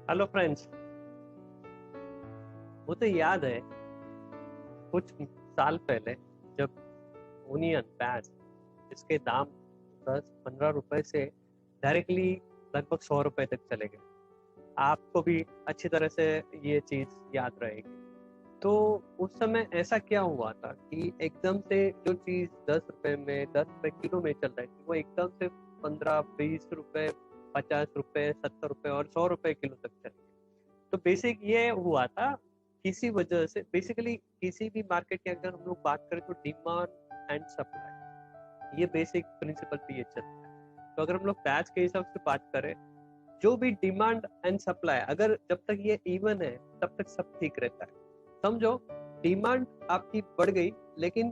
Hello friends. मुझे याद है कुछ साल पहले जब ओनियन प्याज इसके दाम 10-15 रुपए से डायरेक्टली लगभग 100 रुपए तक चले गए। आपको भी अच्छी तरह से ये चीज याद रहेगी। तो उस समय ऐसा क्या हुआ था कि एकदम से जो चीज 10 रुपए में 10 रुपए किलो में चल रही थी वो एकदम से 15-20 रुपए 50 रुपए 70 रुपए और 100 रुपए किलो तक चली गई। तो बेसिक ये हुआ था किसी वजह से। बेसिकली किसी भी मार्केट की अगर हम लोग बात करें तो डिमांड एंड सप्लाई, ये बेसिक प्रिंसिपल पे ये चलता है। तो अगर हम लोग प्याज के हिसाब से बात करें, जो भी डिमांड एंड सप्लाई अगर जब तक ये इवन है तब तक सब ठीक रहता है। समझो डिमांड आपकी बढ़ गई लेकिन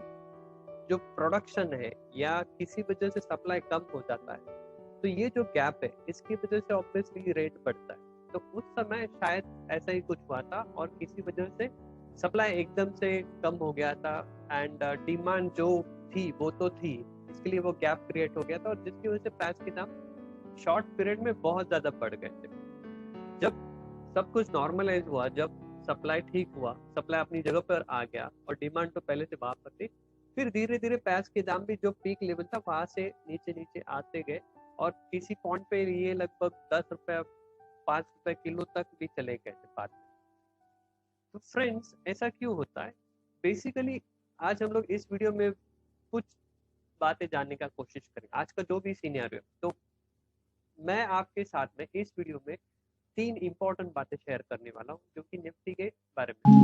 जो प्रोडक्शन है या किसी वजह से सप्लाई कम हो जाता है तो ये जो गैप है इसकी वजह से ऑब्वियसली रेट बढ़ता है। तो उस समय शायद ऐसा ही कुछ हुआ था और किसी वजह से सप्लाई एकदम से कम हो गया था एंड डिमांड जो थी वो तो थी, इसके लिए वो गैप क्रिएट हो गया था और जिसकी वजह से प्याज के दाम शॉर्ट पीरियड में बहुत ज्यादा बढ़ गए थे। जब सब कुछ नॉर्मलाइज हुआ, जब सप्लाई ठीक हुआ, सप्लाई अपनी जगह पर आ गया और डिमांड तो पहले से वहां पर थी, फिर धीरे धीरे प्याज के दाम भी जो पीक लेवल था वहां से नीचे नीचे आते गए और किसी पॉइंट पे ये लगभग 10 रुपए 5 रुपए किलो तक भी चले गए थे बाद में। तो फ्रेंड्स ऐसा क्यों होता है? बेसिकली आज हम लोग इस वीडियो में कुछ बातें जानने का कोशिश करें, आज का जो भी सीनियर। तो मैं आपके साथ में इस वीडियो में 3 इंपॉर्टेंट बातें शेयर करने वाला हूँ जो कि निफ्टी के बारे में।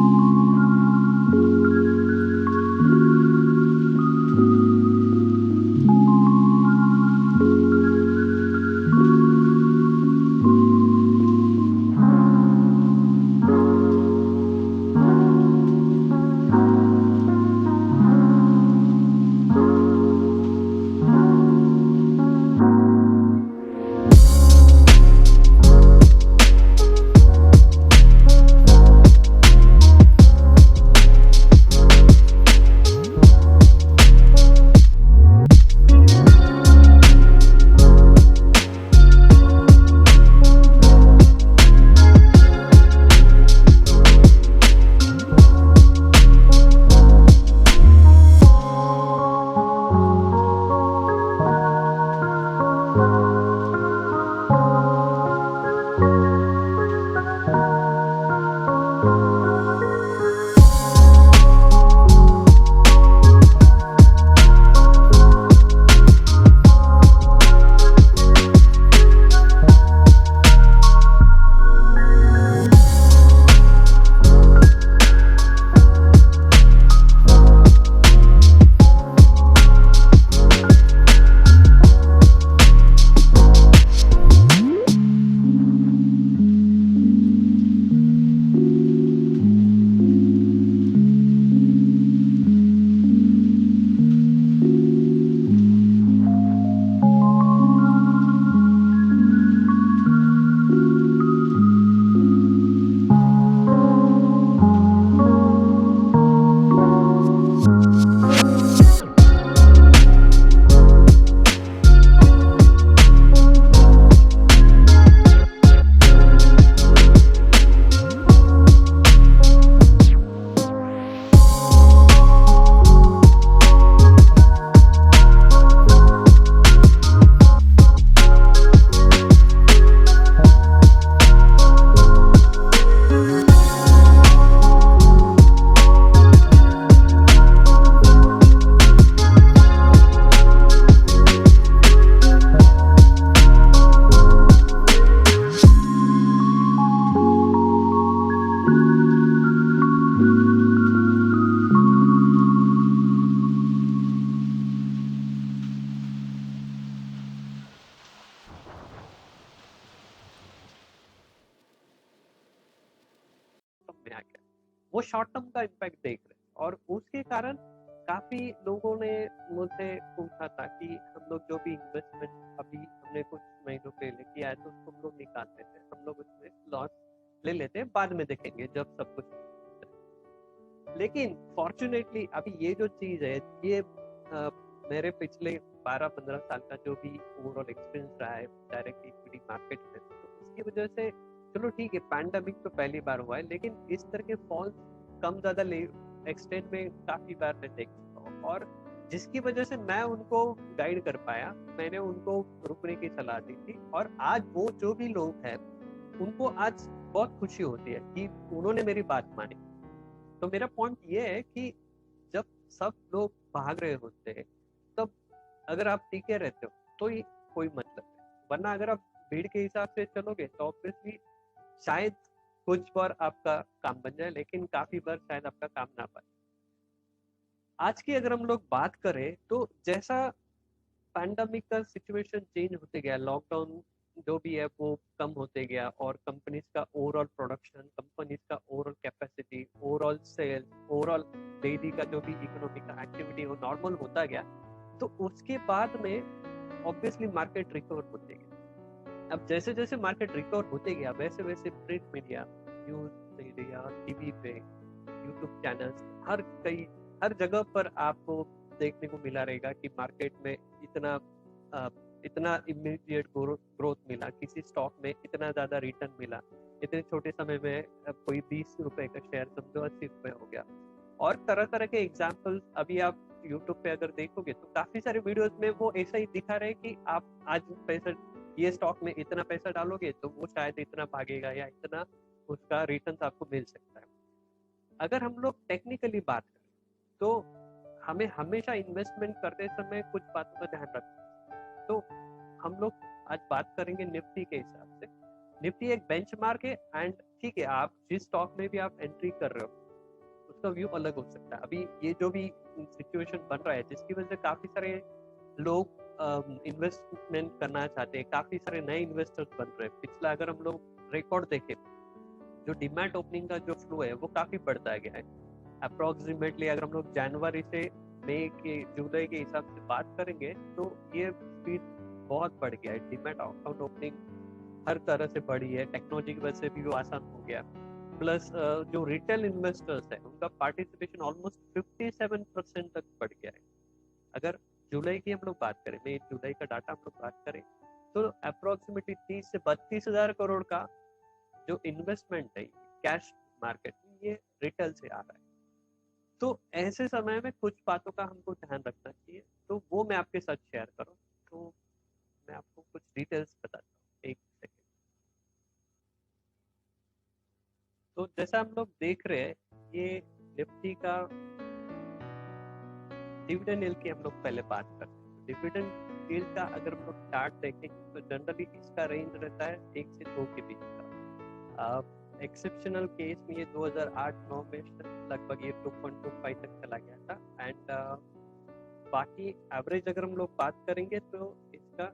में आ गया, वो शॉर्ट टर्म का इम्पैक्ट देख रहे हैं और उसके कारण काफी लोगों ने मुझसे पूछा था कि हम लोग जो भी इन्वेस्टमेंट अभी हमने कुछ महीनों पहले किया है तो उसको हम लोग निकालते थे, हम लोग उसमें लॉस ले लेते हैं, बाद में देखेंगे जब सब कुछ। लेकिन फॉर्चुनेटली अभी ये जो चीज है ये मेरे पिछले 12-15 साल का जो भी ओवरऑल एक्सपीरियंस रहा है डायरेक्ट इक्विटी मार्केट में, तो उसकी वजह से चलो ठीक है, पैंडेमिक तो पहली बार हुआ है, लेकिन इस तरह के फॉल्स कम ज्यादा एक्सटेंट में काफी बार मैं देख चुका हूँ, और जिसकी वजह से मैं उनको गाइड कर पाया, मैंने उनको रुकने की सलाह दी थी, और आज वो जो भी लोग हैं उनको आज बहुत खुशी होती है कि उन्होंने मेरी बात मानी। तो मेरा पॉइंट ये है कि जब सब लोग भाग रहे होते हैं, तब अगर आप टिके रहते हो तो ये कोई मतलब नहीं, वरना अगर आप भीड़ के हिसाब से चलोगे तो ऑब्वियसली शायद कुछ बार आपका काम बन जाए, लेकिन काफी बार शायद आपका काम ना बने। आज की अगर हम लोग बात करें तो जैसा पैंडमिक का सिचुएशन चेंज होते गया, लॉकडाउन जो भी है वो कम होते गया, और कंपनीज का ओवरऑल प्रोडक्शन, कंपनीज का overall capacity, overall sales, overall daily का जो भी इकोनॉमिक का एक्टिविटी वो नॉर्मल होता गया, तो उसके बाद में ऑब्वियसली मार्केट रिकवर होते गया। अब जैसे जैसे मार्केट रिकवर होते गया, वैसे वैसे print media, news media, TV पे, यूट्यूब चैनल्स, हर जगह पर आपको देखने को मिला रहेगा कि मार्केट में इतना इतना इमीडिएट ग्रोथ मिला, किसी स्टॉक में इतना ज्यादा रिटर्न मिला, इतने छोटे समय में कोई 20 रुपए का शेयर समझो 80 रुपए हो गया। और तरह तरह के एग्जाम्पल्स अभी आप यूट्यूब पे अगर देखोगे तो काफी सारे वीडियोस में वो ऐसा ही दिखा रहे कि आप आज पैसा, ये स्टॉक में इतना पैसा डालोगे तो वो शायद इतना भागेगा या इतना उसका रिटर्न आपको मिल सकता है। अगर हम लोग टेक्निकली बात करें तो हमें हमेशा इन्वेस्टमेंट करते समय कुछ बातों का ध्यान रखना। तो हम लोग आज बात करेंगे निफ्टी के हिसाब से। निफ्टी एक बेंचमार्क है, एंड ठीक है, आप जिस स्टॉक में भी आप एंट्री कर रहे हो उसका व्यू अलग हो सकता है। अभी ये जो भी सिचुएशन बन रहा है जिसकी वजह से काफी सारे लोग इन्वेस्टमेंट करना चाहते हैं, काफी सारे नए इन्वेस्टर्स बन रहे हैं। पिछला अगर हम लोग रिकॉर्ड देखें, जो डीमैट ओपनिंग का जो फ्लो है वो काफी बढ़ता गया है। अप्रोक्सीमेटली अगर हम लोग जनवरी से मई के जुलाई के हिसाब से बात करेंगे तो ये स्पीड बहुत बढ़ गया है। डीमैट अकाउंट ओपनिंग हर तरह से बढ़ी है, टेक्नोलॉजी की वजह से भी वो आसान हो गया। प्लस जो रिटेल इन्वेस्टर्स है उनका पार्टिसिपेशन ऑलमोस्ट 57% तक बढ़ गया है। अगर जुलाई की हम लोग बात करें, मई जुलाई का डाटा हम लोग बात करें, तो अप्रोक्सीमेटली 30 से 32 हजार करोड़ का जो इन्वेस्टमेंट है कैश मार्केट में, ये रिटेल से आ रहा है। तो ऐसे समय में कुछ बातों का हमको ध्यान रखना चाहिए, तो वो मैं आपके साथ शेयर करूँ। तो मैं आपको कुछ डिटेल्स बताता हूँ, एक सेकेंड। तो जैसा हम लोग देख रहे हैं, ये निफ्टी का डिविडेंड यील्ड की हम लोग पहले बात करते हैं। डिविडेंड यील्ड का अगर हम लोग चार्ट देखेंगे तो जनरली इसका रेंज रहता है 1 से 2 के बीच का। एक्सेप्शनल केस में ये 2008-9 में लगभग ये 2.25 तक चला गया था, एंड बाकी एवरेज अगर हम लोग बात करेंगे तो इसका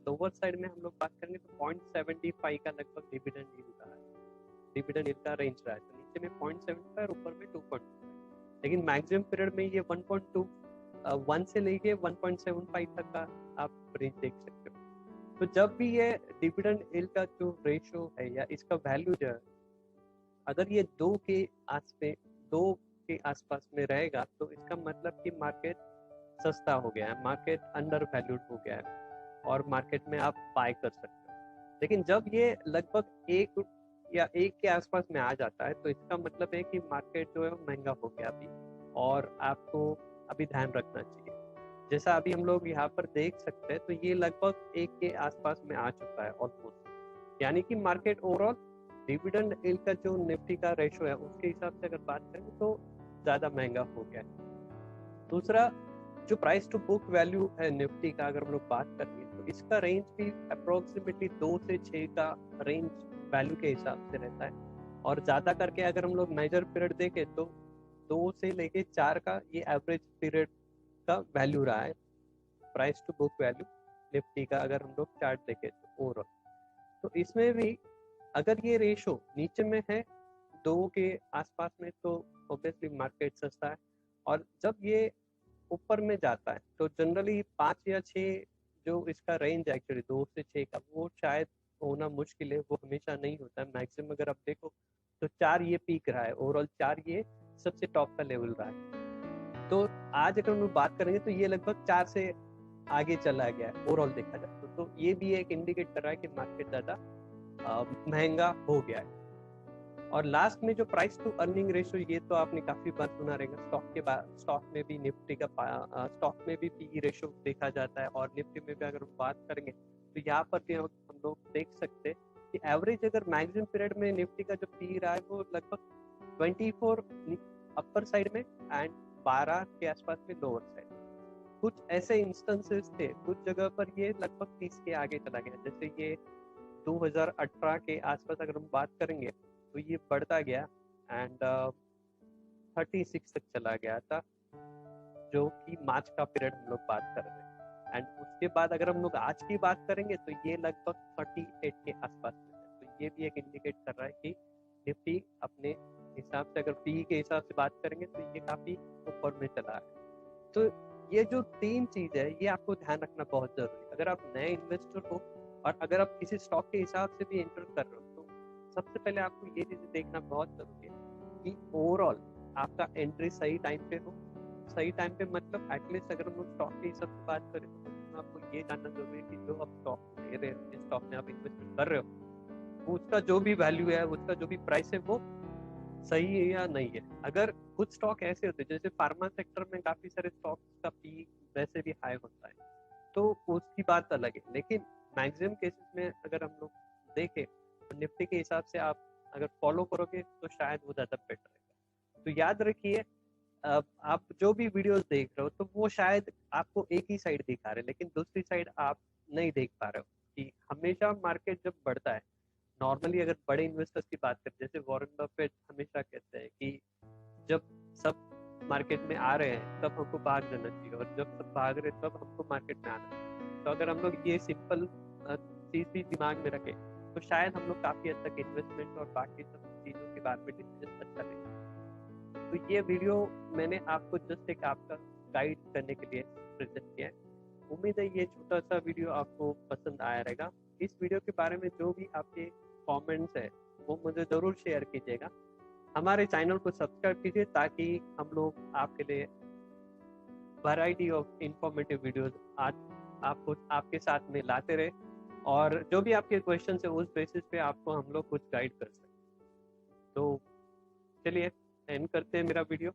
लोअर साइड में हम लोग बात करेंगे तो 0.75 का लगभग डिविडेंड यील्ड का रेंज रहा है। तो नीचे में 0.75 और ऊपर में 2.25, लेकिन मैक्सिमम पीरियड में ये 1 से लेके 1.75 तक का आप रेंज देख सकते हो। तो जब भी ये डिविडेंड यील्ड का जो रेशियो है या इसका वैल्यू जो है, अगर ये 2 के आसपास में रहेगा तो इसका मतलब कि मार्केट सस्ता हो गया है, मार्केट अंडर वैल्यूड हो गया है, और मार्केट में आप बाय कर सकते हो। लेकिन जब ये लगभग 1 के आसपास में आ जाता है तो इसका मतलब है कि मार्केट जो है वो महंगा हो गया अभी, और आपको अभी ध्यान रखना चाहिए। जैसा अभी हम लोग यहाँ पर देख सकते हैं तो ये लगभग 1 के आसपास में आ चुका है ऑलमोस्ट, यानी कि मार्केट ओवरऑल डिविडेंड यील्ड का जो निफ्टी का रेशो है उसके हिसाब से अगर बात करें तो ज़्यादा महंगा हो गया है। दूसरा, जो प्राइस टू बुक वैल्यू है निफ्टी का अगर हम लोग बात करेंगे तो इसका रेंज भी अप्रोक्सीमेटली 2 से 6 का रेंज वैल्यू के हिसाब से रहता है, और ज़्यादा करके अगर हम लोग मेजर पीरियड देखें तो 2 से लेके 4 का ये एवरेज पीरियड का वैल्यू रहा है, price to book value Nifty का अगर हम लोग चार्ट देखें तो ओवरऑल। तो इसमें भी अगर ये रेशो नीचे में है 2 के आसपास में तो ऑब्वियसली मार्केट सस्ता है, और जब ये ऊपर में जाता है तो जनरली 5 या 6 जो इसका रेंज है एक्चुअली 2 से 6 का, वो शायद होना मुश्किल है, वो हमेशा नहीं होता है। मैक्सिमम अगर आप देखो तो 4 ये पीक रहा है, ओवरऑल 4 ये सबसे टॉप का लेवल रहा है। तो आज अगर हम लोग बात करेंगे तो ये लगभग 4 से आगे चला गया है ओवरऑल देखा जाए तो ये भी एक इंडिकेट कर रहा है कि मार्केट ज़्यादा महंगा हो गया है। और लास्ट में जो प्राइस टू अर्निंग रेशियो, ये तो आपने काफी बार सुना रहेगा। स्टॉक में भी निफ्टी का स्टॉक में भी पीई रेशियो देखा जाता है, और निफ्टी में भी अगर हम बात करेंगे तो यहाँ पर भी हम लोग देख सकते हैं कि एवरेज अगर मैक्सिमम पीरियड में निफ्टी का जो पी रहा है वो लगभग 24 अपर साइड में एंड 12 के आसपास में लोअर साइड। कुछ ऐसे इंस्टेंसेस थे, कुछ जगह पर ये लगभग 30 के आगे चला गया। जैसे ये 2018 के आसपास अगर हम बात करेंगे तो ये बढ़ता गया एंड 36 तक चला गया था, जो कि मार्च का पीरियड हम लोग बात कर रहे हैं। एंड उसके बाद अगर हम लोग आज की बात करेंगे तो ये लगभग 38 के आसपास में है। तो ये भी एक इंडिकेट कर रहा है कि निफ्टी अपने हिसाब से, अगर पी के हिसाब से बात करेंगे तो ये काफी ऊपर में चला है। तो ये जो तीन चीज है ये आपको ध्यान रखना बहुत जरूरी है। अगर आप नए इन्वेस्टर हो और अगर आप किसी स्टॉक के हिसाब से भी एंटर कर रहे हो तो सबसे पहले आपको ये चीज देखना बहुत जरूरी है कि ओवरऑल आपका एंट्री सही टाइम पे हो। सही टाइम पे मतलब एटलीस्ट अगर हम लोग स्टॉक के हिसाब से बात करें तो आपको ये जानना जरूरी है कि जो आप स्टॉक ले रहे हो, जिस स्टॉक में आप इन्वेस्टमेंट कर रहे हो, उसका जो भी वैल्यू है, उसका जो भी प्राइस है, वो सही है या नहीं है। अगर कुछ स्टॉक ऐसे होते हैं, जैसे फार्मा सेक्टर में काफी सारे स्टॉक्स का पी वैसे भी हाई होता है, तो उसकी बात अलग है। लेकिन मैक्सिमम केसेस में अगर हम लोग देखें तो निफ्टी के हिसाब से आप अगर फॉलो करोगे तो शायद वो ज्यादा बेटर रहेगा। तो याद रखिए, आप जो भी वीडियोस देख रहे हो तो वो शायद आपको एक ही साइड दिखा रहे हैं, लेकिन दूसरी साइड आप नहीं देख पा रहे हो कि हमेशा मार्केट जब बढ़ता है, नॉर्मली अगर बड़े इन्वेस्टर्स की बात करें, जैसे वॉरेन बफेट हमेशा कहते हैं कि जब सब मार्केट में आ रहे हैं तब हमको भाग जाना चाहिए, और जब सब भाग रहे हैं तब हमको मार्केट में आना चाहिए। तो अगर हम लोग ये सिंपल चीज भी दिमाग में रखें तो शायद हम लोग काफी हद तक इन्वेस्टमेंट और बाकी सब चीजों के बारे में डिसीजन अच्छा लें। तो ये वीडियो मैंने आपको जस्ट एक आपका गाइड करने के लिए प्रेजेंट किया है। उम्मीद है ये छोटा सा वीडियो आपको पसंद आया रहेगा। इस वीडियो के बारे में जो भी आपके कमेंट्स है वो मुझे जरूर शेयर कीजिएगा। हमारे चैनल को सब्सक्राइब कीजिए ताकि हम लोग आपके लिए वैरायटी ऑफ इंफॉर्मेटिव वीडियोस आज आपको आपके साथ में लाते रहे, और जो भी आपके क्वेश्चन है उस बेसिस पे आपको हम लोग कुछ गाइड कर सकें। तो चलिए एंड करते हैं मेरा वीडियो।